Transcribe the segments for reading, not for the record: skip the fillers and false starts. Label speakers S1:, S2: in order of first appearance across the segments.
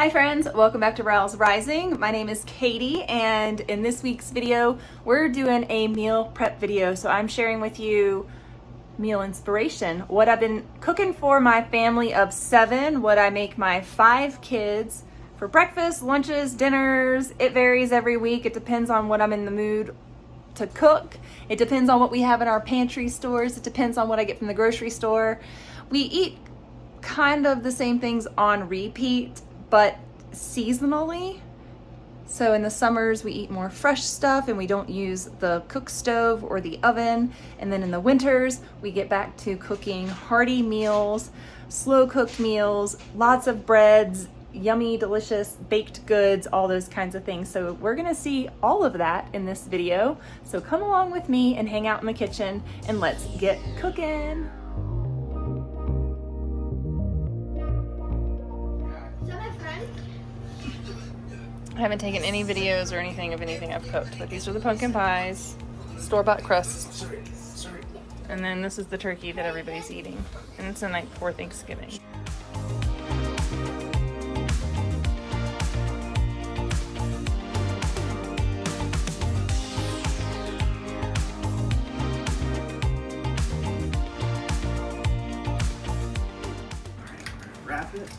S1: Hi friends, welcome back to Rouse Rising. My name is Katie, and in this week's video, we're doing a meal prep video. So I'm sharing with you meal inspiration, what I've been cooking for my family of 7, what I make my 5 kids for breakfast, lunches, dinners. It varies every week. It depends on what I'm in the mood to cook. It depends on what we have in our pantry stores. It depends on what I get from the grocery store. We eat kind of the same things on repeat, but seasonally. So in the summers we eat more fresh stuff and we don't use the cook stove or the oven. And then in the winters we get back to cooking hearty meals, slow cooked meals, lots of breads, yummy, delicious baked goods, all those kinds of things. So we're gonna see all of that in this video. So come along with me and hang out in the kitchen and let's get cooking. I haven't taken any videos or anything of anything I've cooked, but these are the pumpkin pies, store-bought crusts. And then this is the turkey that everybody's eating. And it's the night before Thanksgiving.
S2: Wrap it.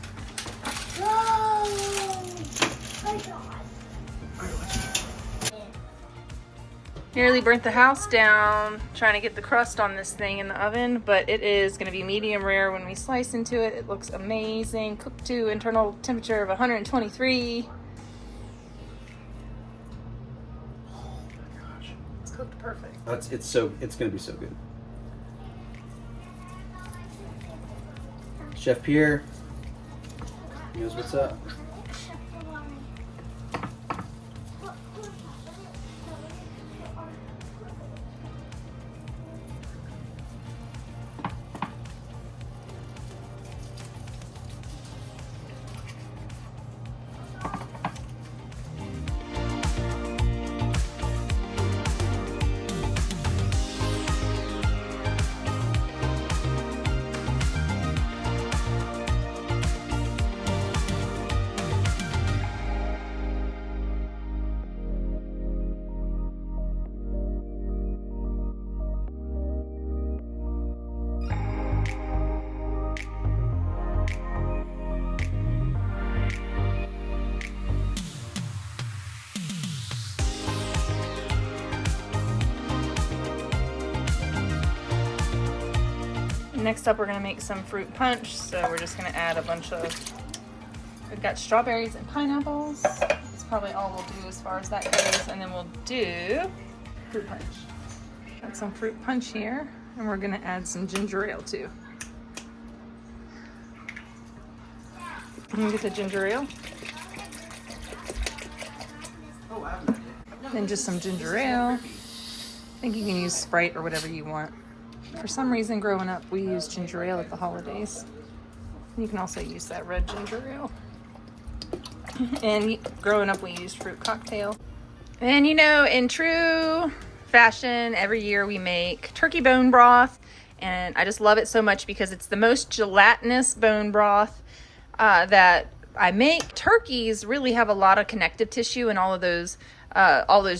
S1: Nearly burnt the house down trying to get the crust on this thing in the oven, but it is going to be medium rare when we slice into it. It looks amazing. Cooked to internal temperature of 123.
S2: Oh my gosh.
S1: It's cooked perfect.
S2: It's gonna be so good. Chef Pierre knows what's up.
S1: Next up, we're gonna make some fruit punch. So we're just gonna add a bunch of, we've got strawberries and pineapples. That's probably all we'll do as far as that goes. And then we'll do fruit punch. Got some fruit punch here. And we're gonna add some ginger ale too. Can you get the ginger ale? Then just some ginger ale. I think you can use Sprite or whatever you want. For some reason, growing up, we used ginger ale at the holidays. You can also use that red ginger ale. And growing up, we used fruit cocktail. And you know, in true fashion, every year we make turkey bone broth. And I just love it so much because it's the most gelatinous bone broth that I make. Turkeys really have a lot of connective tissue and all those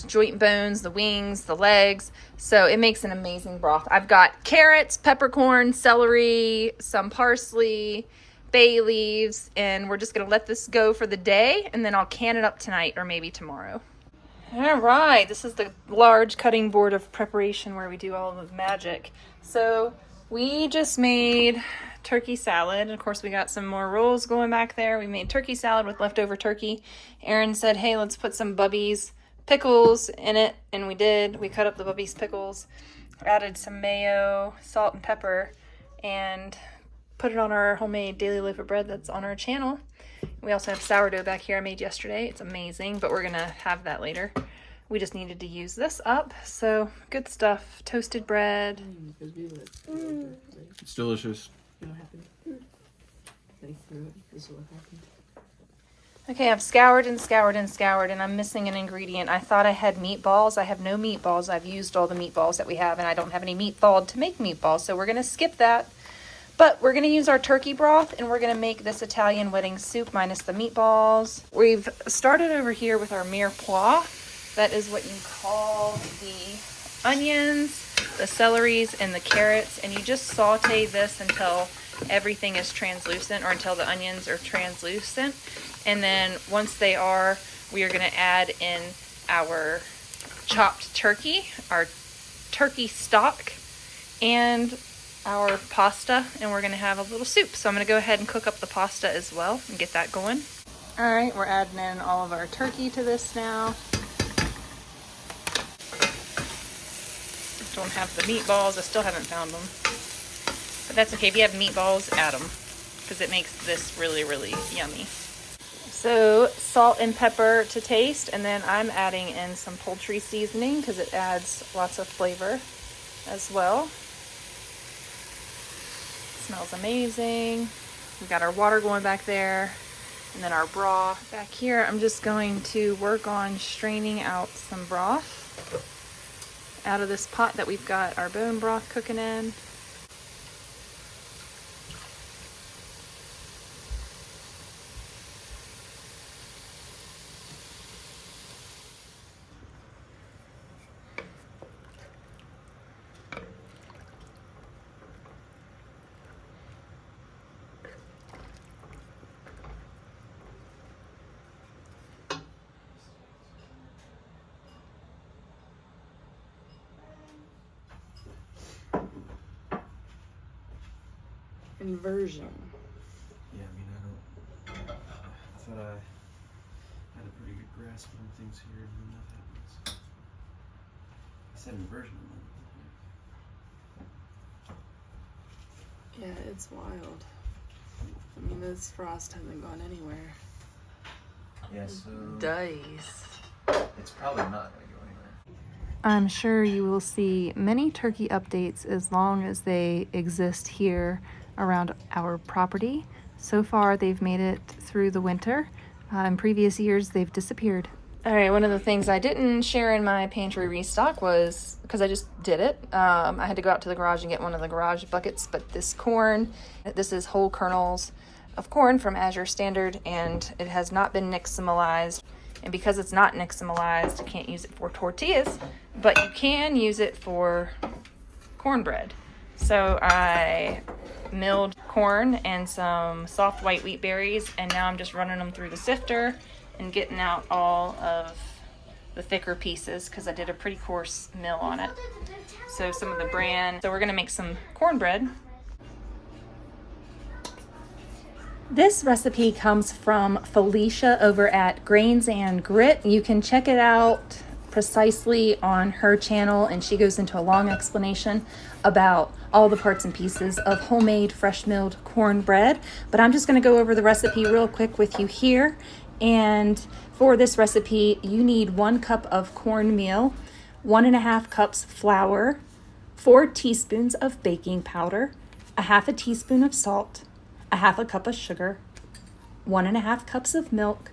S1: joint bones, the wings, the legs. So it makes an amazing broth. I've got carrots, peppercorn, celery, some parsley, bay leaves, and we're just gonna let this go for the day, and then I'll can it up tonight or maybe tomorrow. All right, this is the large cutting board of preparation where we do all of the magic. So we just made turkey salad. And of course, we got some more rolls going back there. We made turkey salad with leftover turkey. Aaron said, hey, let's put some Bubby's pickles in it, and we did. We cut up the Bubby's pickles, added some mayo, salt, and pepper, and put it on our homemade daily loaf of bread that's on our channel. We also have sourdough back here I made yesterday. It's amazing, but we're gonna have that later. We just needed to use this up, so good stuff. Toasted bread.
S2: It's delicious.
S1: Okay, I've scoured and scoured and scoured, and I'm missing an ingredient. I thought I had meatballs. I have no meatballs. I've used all the meatballs that we have, and I don't have any meat thawed to make meatballs, so we're going to skip that. But we're gonna use our turkey broth and we're gonna make this Italian wedding soup minus the meatballs. We've started over here with our mirepoix. That is what you call the onions, the celeries, and the carrots. And you just saute this until everything is translucent, or until the onions are translucent. And then once they are, we are gonna add in our chopped turkey, our turkey stock, and our pasta, and we're gonna have a little soup. So I'm gonna go ahead and cook up the pasta as well and get that going. All right, we're adding in all of our turkey to this now. Don't have the meatballs. I still haven't found them, but that's okay. If you have meatballs, add them, because it makes this really, really yummy. So salt and pepper to taste, and then I'm adding in some poultry seasoning because it adds lots of flavor as well. Smells amazing. We've got our water going back there, and then our broth back here. I'm just going to work on straining out some broth out of this pot that we've got our bone broth cooking in. Inversion.
S2: Yeah, I mean, I thought I had a pretty good grasp on things here, and then that happens. I said inversion.
S3: Yeah, it's wild. I mean, this frost hasn't gone anywhere.
S2: Yeah, so
S1: Days.
S2: it's probably not going to go anywhere.
S1: I'm sure you will see many turkey updates as long as they exist here around our property. So far, they've made it through the winter. In previous years, they've disappeared. All right, one of the things I didn't share in my pantry restock was, because I just did it, I had to go out to the garage and get one of the garage buckets, but this corn, this is whole kernels of corn from Azure Standard, and it has not been nixtamalized. And because it's not nixtamalized, you can't use it for tortillas, but you can use it for cornbread. So I milled corn and some soft white wheat berries, and now I'm just running them through the sifter and getting out all of the thicker pieces because I did a pretty coarse mill on it. So some of the bran. So we're gonna make some cornbread. This recipe comes from Felicia over at Grains and Grit. You can check it out precisely on her channel, and she goes into a long explanation about all the parts and pieces of homemade fresh milled cornbread. But I'm just going to go over the recipe real quick with you here. And for this recipe, you need 1 cup of cornmeal, 1.5 cups flour, 4 teaspoons of baking powder, 1/2 teaspoon of salt, 1/2 cup of sugar, 1.5 cups of milk,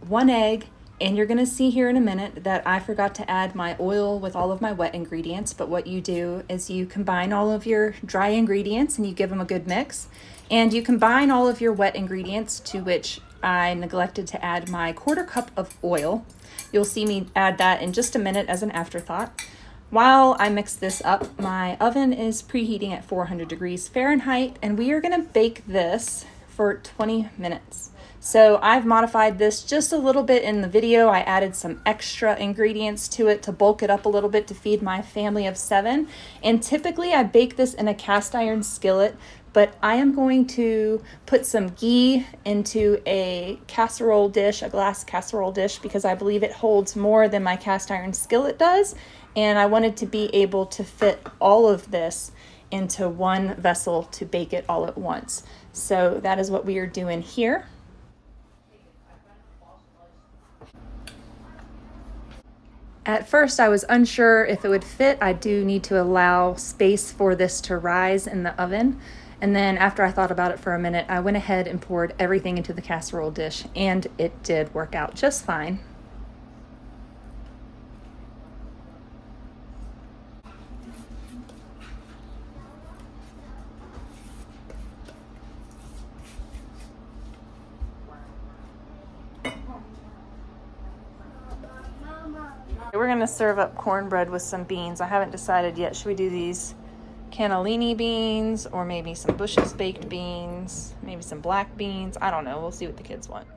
S1: 1 egg, and you're gonna see here in a minute that I forgot to add my oil with all of my wet ingredients. But what you do is you combine all of your dry ingredients and you give them a good mix. And you combine all of your wet ingredients, to which I neglected to add my 1/4 cup of oil. You'll see me add that in just a minute as an afterthought. While I mix this up, my oven is preheating at 400 degrees Fahrenheit, and we are gonna bake this for 20 minutes. So I've modified this just a little bit in the video. I added some extra ingredients to it to bulk it up a little bit to feed my family of 7. And typically I bake this in a cast iron skillet, but I am going to put some ghee into a casserole dish, a glass casserole dish, because I believe it holds more than my cast iron skillet does. And I wanted to be able to fit all of this into one vessel to bake it all at once. So that is what we are doing here. At first, I was unsure if it would fit. I do need to allow space for this to rise in the oven. And then after I thought about it for a minute, I went ahead and poured everything into the casserole dish, and it did work out just fine. We're gonna serve up cornbread with some beans. I haven't decided yet. Should we do these cannellini beans or maybe some Bush's baked beans, maybe some black beans? I don't know. We'll see what the kids want.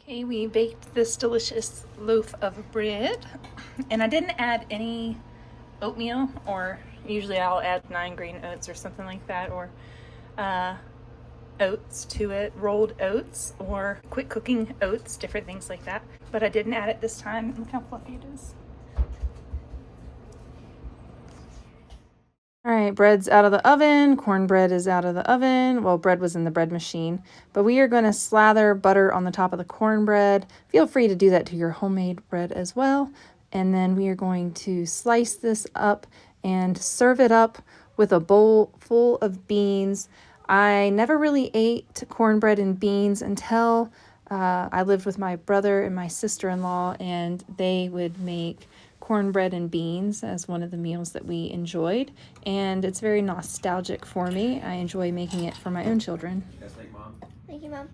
S1: Okay, we baked this delicious loaf of bread, and I didn't add any oatmeal, or usually I'll add 9-grain oats or something like that, or oats to it, rolled oats or quick cooking oats, different things like that. But I didn't add it this time. Look how fluffy it is. All right, bread's out of the oven. Cornbread is out of the oven. Well, bread was in the bread machine, but we are going to slather butter on the top of the cornbread. Feel free to do that to your homemade bread as well. And then we are going to slice this up and serve it up with a bowl full of beans. I never really ate cornbread and beans until I lived with my brother and my sister-in-law, and they would make cornbread and beans as one of the meals that we enjoyed, and it's very nostalgic for me. I enjoy making it for my own children.
S2: Yes, thank Mom.
S4: Thank you, Mom.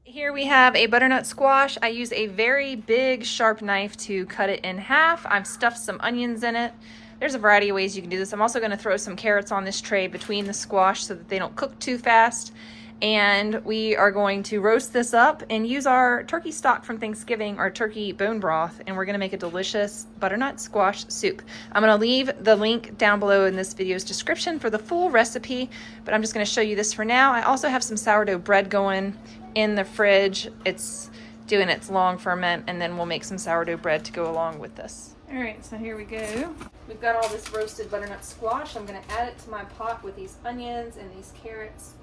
S1: Here we have a butternut squash. I use a very big sharp knife to cut it in half. I've stuffed some onions in it. There's a variety of ways you can do this. I'm also going to throw some carrots on this tray between the squash so that they don't cook too fast. And we are going to roast this up and use our turkey stock from Thanksgiving, our turkey bone broth, and we're going to make a delicious butternut squash soup. I'm going to leave the link down below in this video's description for the full recipe, but I'm just going to show you this for now. I also have some sourdough bread going in the fridge. It's doing its long ferment, and then we'll make some sourdough bread to go along with this. All right, so here we go. We've got all this roasted butternut squash. I'm going to add it to my pot with these onions and these carrots.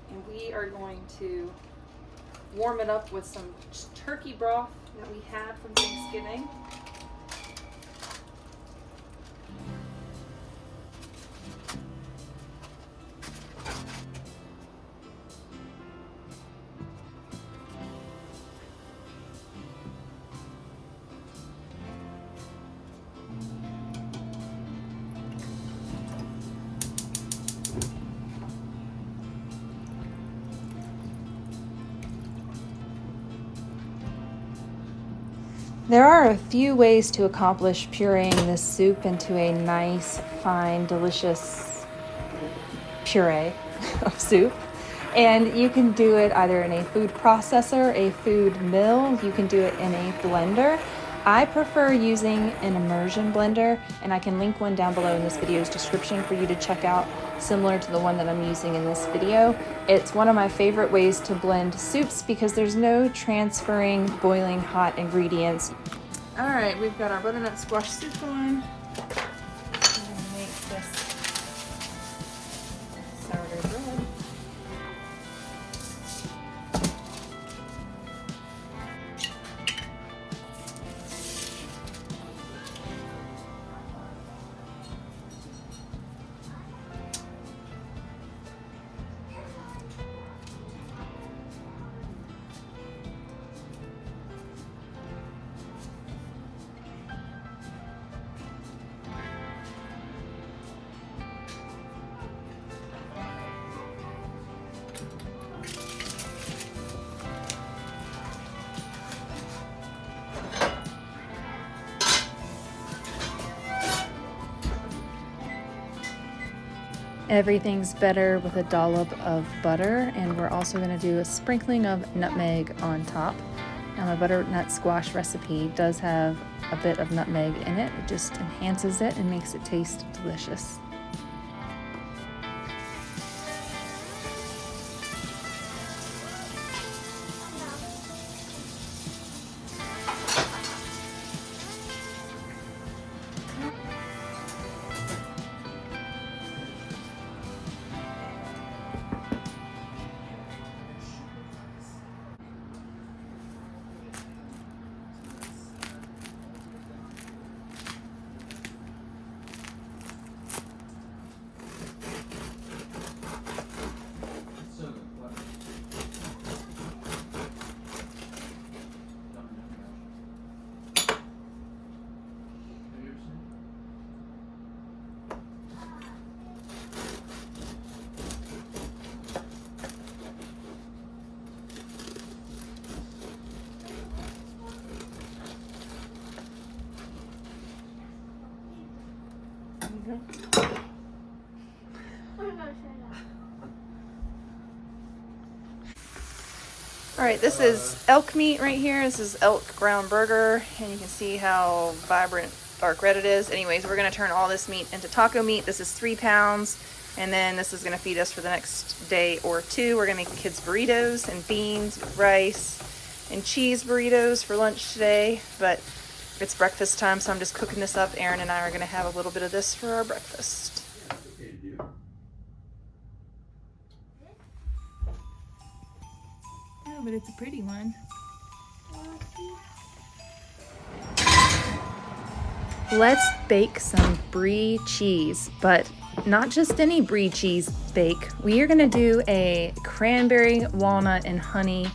S1: And we are going to warm it up with some turkey broth that we had from Thanksgiving. There are a few ways to accomplish pureeing this soup into a nice, fine, delicious puree of soup. And you can do it either in a food processor, a food mill, you can do it in a blender. I prefer using an immersion blender, and I can link one down below in this video's description for you to check out, similar to the one that I'm using in this video. It's one of my favorite ways to blend soups because there's no transferring boiling hot ingredients. All right, we've got our butternut squash soup going. I'm gonna make this sourdough bread. Everything's better with a dollop of butter, and we're also going to do a sprinkling of nutmeg on top. Now my butternut squash recipe does have a bit of nutmeg in it. It just enhances it and makes it taste delicious. Alright, this is elk meat right here. This is elk ground burger, and you can see how vibrant dark red it is. Anyways, we're going to turn all this meat into taco meat. This is 3 pounds, and then this is going to feed us for the next day or two. We're going to make the kids burritos and beans, rice, and cheese burritos for lunch today, but it's breakfast time, so I'm just cooking this up. Aaron and I are going to have a little bit of this for our breakfast. Oh, but it's a pretty one. Let's bake some Brie cheese, but not just any Brie cheese bake. We are gonna do a cranberry, walnut, and honey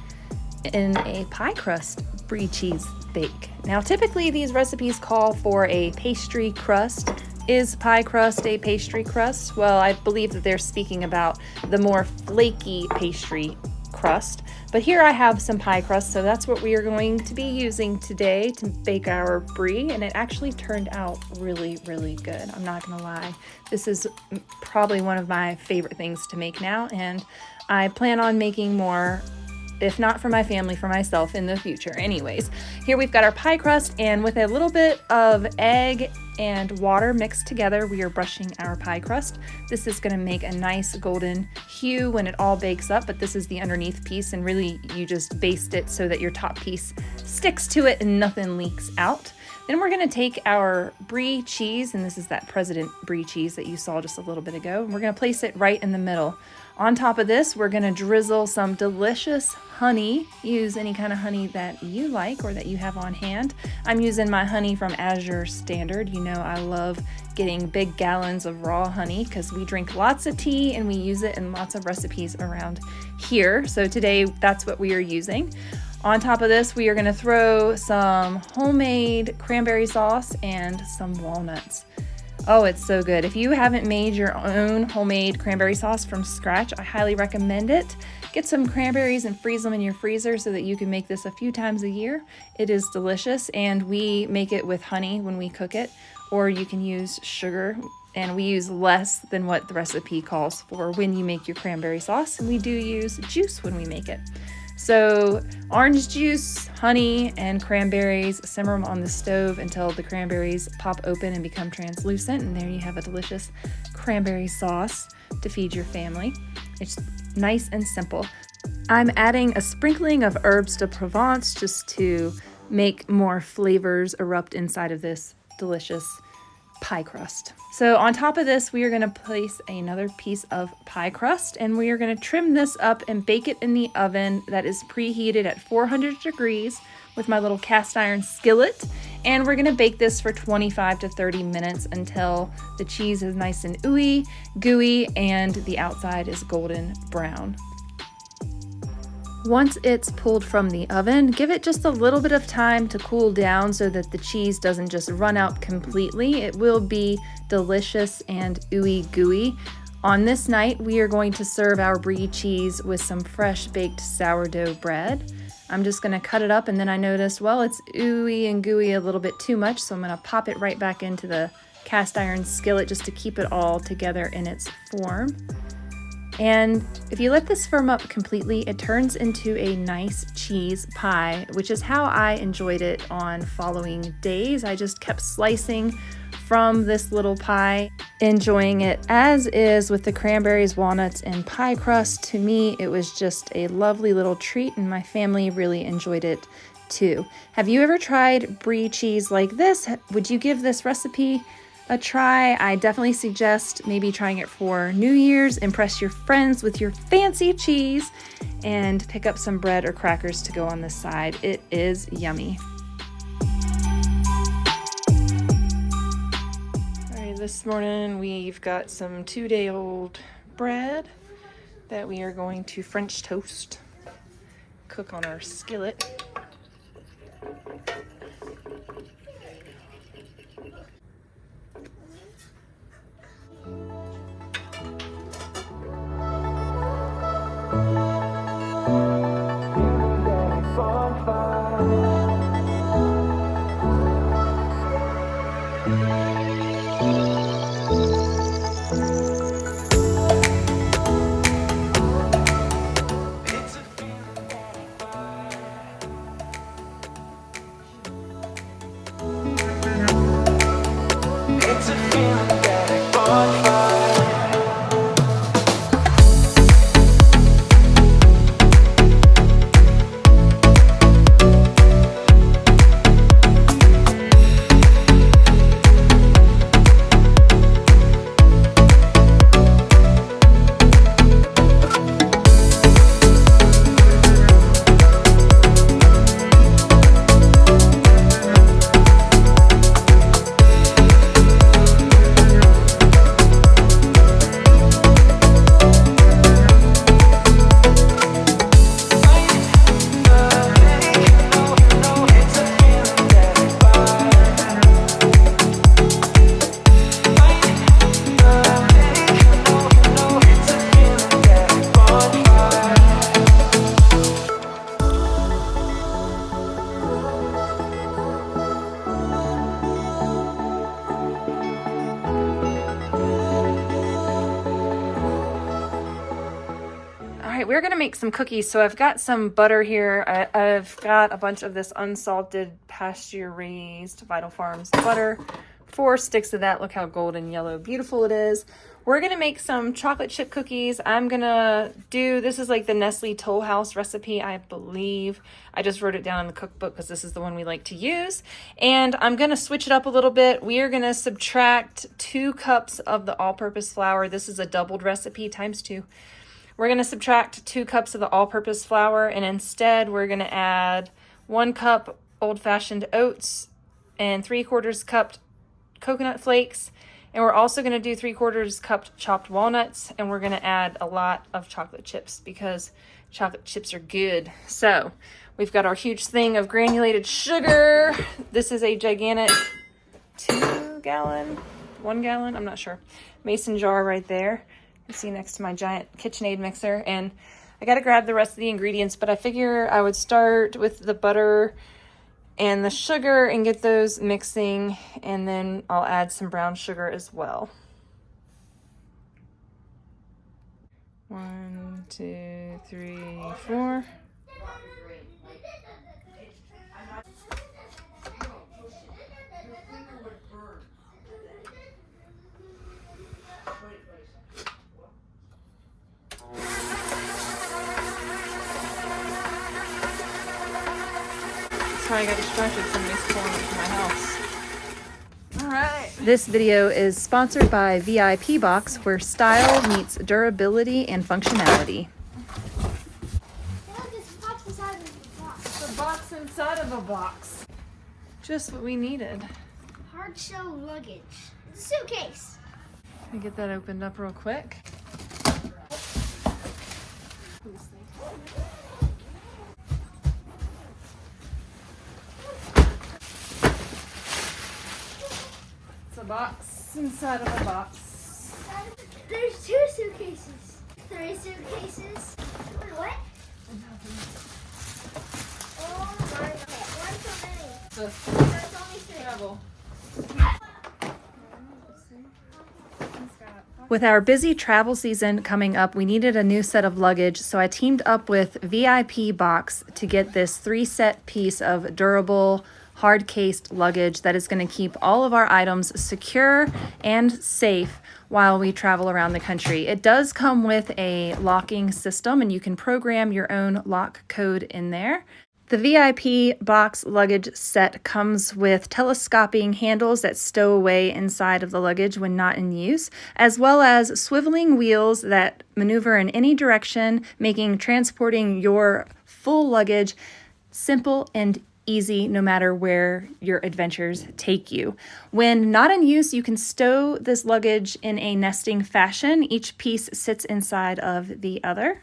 S1: in a pie crust Brie cheese bake. Now, typically these recipes call for a pastry crust. Is pie crust a pastry crust? Well, I believe that they're speaking about the more flaky pastry crust, but here I have some pie crust, so that's what we are going to be using today to bake our Brie, and it actually turned out really, really good. I'm not gonna lie. This is probably one of my favorite things to make now, and I plan on making more, if not for my family, for myself in the future. Anyways, here we've got our pie crust, and with a little bit of egg and water mixed together, we are brushing our pie crust. This is gonna make a nice golden hue when it all bakes up, but this is the underneath piece, and really you just baste it so that your top piece sticks to it and nothing leaks out. Then we're gonna take our Brie cheese, and this is that President Brie cheese that you saw just a little bit ago, and we're gonna place it right in the middle. On top of this, we're gonna drizzle some delicious honey. Use any kind of honey that you like or that you have on hand. I'm using my honey from Azure Standard. You know I love getting big gallons of raw honey because we drink lots of tea and we use it in lots of recipes around here. So today, that's what we are using. On top of this, we are gonna throw some homemade cranberry sauce and some walnuts. Oh, it's so good. If you haven't made your own homemade cranberry sauce from scratch, I highly recommend it. Get some cranberries and freeze them in your freezer so that you can make this a few times a year. It is delicious, and we make it with honey when we cook it, or you can use sugar, and we use less than what the recipe calls for when you make your cranberry sauce, and we do use juice when we make it. So orange juice, honey, and cranberries, simmer them on the stove until the cranberries pop open and become translucent, and there you have a delicious cranberry sauce to feed your family. It's nice and simple. I'm adding a sprinkling of herbes de Provence just to make more flavors erupt inside of this delicious pie crust. So on top of this, we are going to place another piece of pie crust, and we are going to trim this up and bake it in the oven that is preheated at 400 degrees with my little cast iron skillet. And we're going to bake this for 25 to 30 minutes until the cheese is nice and ooey, gooey, and the outside is golden brown. Once it's pulled from the oven, give it just a little bit of time to cool down so that the cheese doesn't just run out completely. It will be delicious and ooey gooey. On this night, we are going to serve our Brie cheese with some fresh baked sourdough bread. I'm just going to cut it up, and then I noticed, well, it's ooey and gooey a little bit too much, so I'm going to pop it right back into the cast iron skillet just to keep it all together in its form. And if you let this firm up completely, it turns into a nice cheese pie, which is how I enjoyed it on following days. I just kept slicing from this little pie, enjoying it as is with the cranberries, walnuts, and pie crust. To me, it was just a lovely little treat, and my family really enjoyed it too. Have you ever tried Brie cheese like this? Would you give this recipe a try? I definitely suggest maybe trying it for New Year's. Impress your friends with your fancy cheese and pick up some bread or crackers to go on the side. It is yummy. All right, this morning we've got some 2-day-old bread that we are going to French toast, cook on our skillet. We're gonna make some cookies. So I've got some butter here. I've got a bunch of this unsalted pasture raised Vital Farms butter. 4 sticks of that. Look how golden yellow beautiful it is. We're gonna make some chocolate chip cookies. I'm gonna do, this is like the Nestle Toll House recipe, I believe. I just wrote it down in the cookbook because this is the one we like to use. And I'm gonna switch it up a little bit. We are gonna subtract 2 cups of the all-purpose flour. This is a doubled recipe times 2. We're going to subtract 2 cups of the all-purpose flour, and instead we're going to add 1 cup old-fashioned oats and 3/4 cup coconut flakes. And we're also going to do 3/4 cup chopped walnuts, and we're going to add a lot of chocolate chips because chocolate chips are good. So we've got our huge thing of granulated sugar. This is a gigantic 1 gallon, I'm not sure, mason jar right there. See next to my giant KitchenAid mixer, and I got to grab the rest of the ingredients, but I figure I would start with the butter and the sugar and get those mixing, and then I'll add some brown sugar as well. 1, 2, 3, 4. I got distracted. Somebody's pulling into my house. All right. This video is sponsored by VIP Box, where style meets durability and functionality.
S4: Look, it's a box inside of a box.
S1: It's a box inside of a box. Just what we needed.
S4: Hard shell luggage. It's a suitcase.
S1: Can I get that opened up real quick? A box inside of a box.
S4: There's 2 suitcases. 3 suitcases. Wait, what? Oh my god. Why so many? There's only 3.
S1: Travel. With our busy travel season coming up, we needed a new set of luggage, so I teamed up with VIP Box to get this 3-set piece of durable, hard-cased luggage that is going to keep all of our items secure and safe while we travel around the country. It does come with a locking system, and you can program your own lock code in there. The VIP box luggage set comes with telescoping handles that stow away inside of the luggage when not in use, as well as swiveling wheels that maneuver in any direction, making transporting your full luggage simple and easy no matter where your adventures take you. When not in use, you can stow this luggage in a nesting fashion. Each piece sits inside of the other.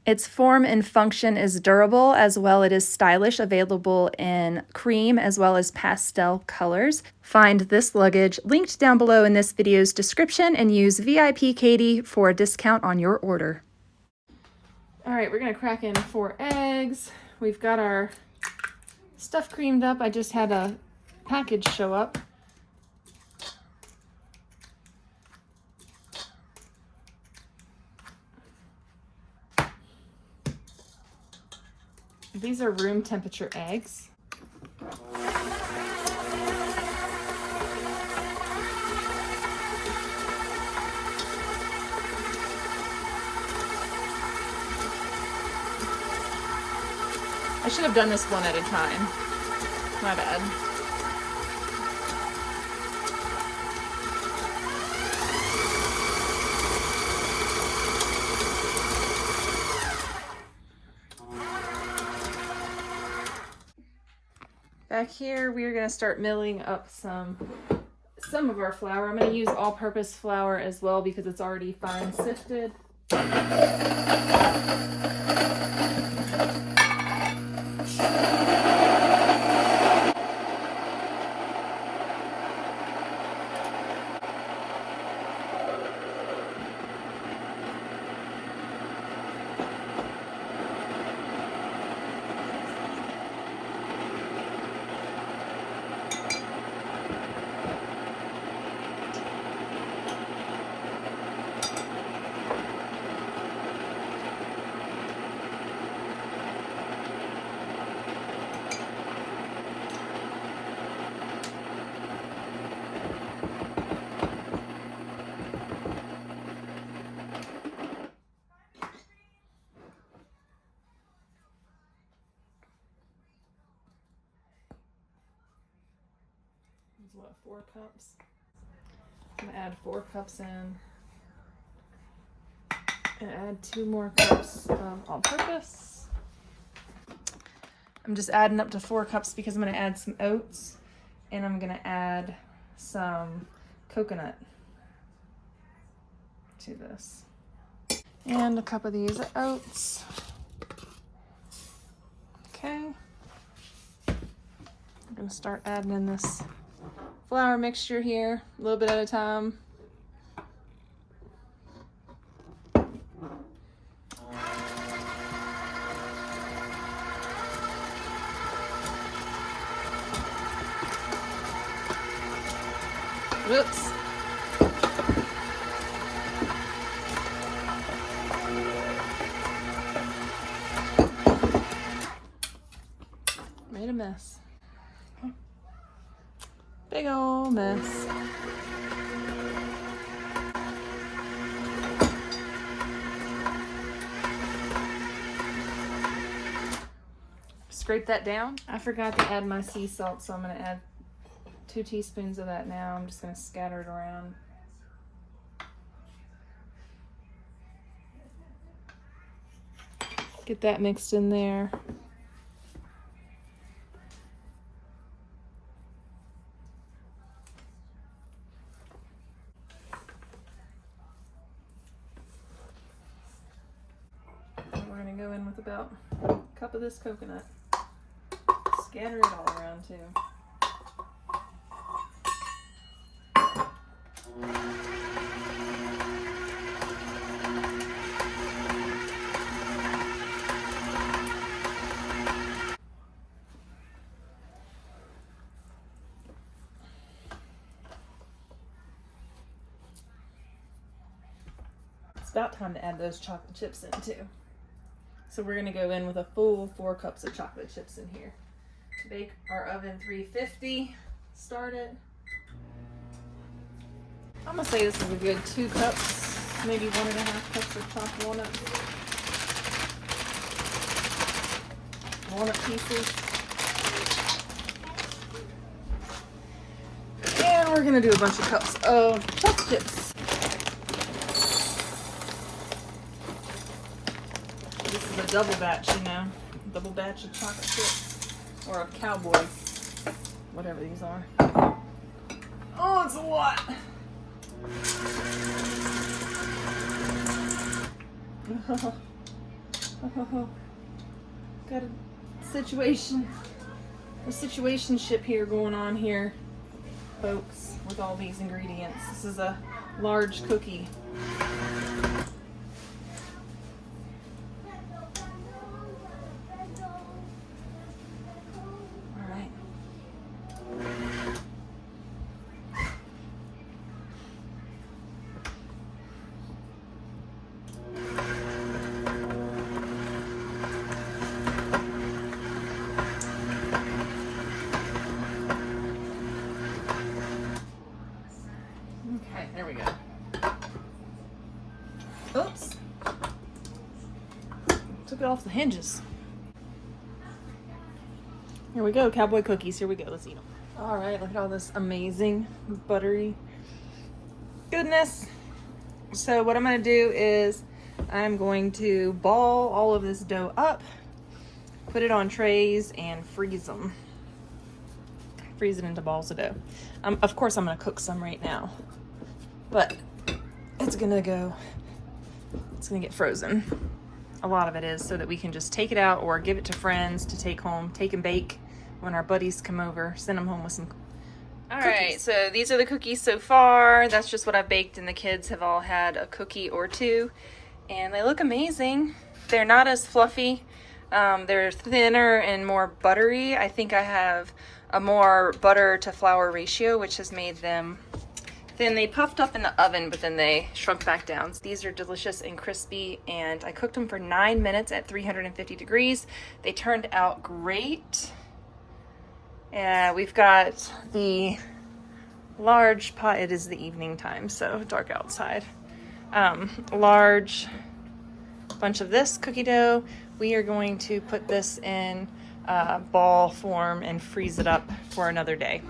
S1: Its form and function is durable, as well it is stylish, available in cream as well as pastel colors. Find this luggage linked down below in this video's description and use VIP Katie for a discount on your order. All right, we're gonna crack in 4 eggs. We've got our stuff creamed up. I just had a package show up. These are room temperature eggs. I should have done this one at a time. My bad. Back here, we're going to start milling up some of our flour. I'm going to use all-purpose flour as well because it's already fine sifted. What, 4 cups? I'm gonna add 4 cups in and add 2 more cups of all-purpose. I'm just adding up to 4 cups because I'm gonna add some oats and I'm gonna add some coconut to this. And a cup of these oats. Okay. I'm gonna start adding in this flour mixture here, a little bit at a time. Whoops. Made a mess. Big ol' mess. Scrape that down. I forgot to add my sea salt, so I'm gonna add 2 teaspoons of that now. I'm just gonna scatter it around. Get that mixed in there. Go in with about a cup of this coconut. Scatter it all around too. about time to add those chocolate chips in too. So we're gonna go in with a full 4 cups of chocolate chips in here. Bake our oven 350. Start it. I'm gonna say this is a good 2 cups, maybe 1.5 cups of chopped walnuts. Walnut pieces. And we're gonna do a bunch of cups of chocolate chips. This is a double batch, you know, double batch of chocolate chips, or of Cowboy, whatever these are. Oh, it's a lot. Got a situationship here going on here, folks, with all these ingredients. This is a large cookie. All right. Okay, there we go. Oops. Took it off the hinges. Here we go, Cowboy cookies. Here we go, let's eat them. All right, look at all this amazing buttery goodness. So what I'm gonna do is I'm going to ball all of this dough up, put it on trays, and freeze them. Freeze it into balls of dough. Of course, I'm gonna cook some right now, but it's gonna get frozen. A lot of it is so that we can just take it out or give it to friends to take home, take and bake when our buddies come over, send them home with some All right, so these are the cookies so far. That's just what I've baked, and the kids have all had a cookie or two, and they look amazing. They're not as fluffy. They're thinner and more buttery. I think I have a more butter to flour ratio, which has made them thin. They puffed up in the oven, but then they shrunk back down. So these are delicious and crispy, and I cooked them for 9 minutes at 350 degrees. They turned out great. We've got the large pot. It is the evening time, so dark outside. Large bunch of this cookie dough. We are going to put this in ball form and freeze it up for another day.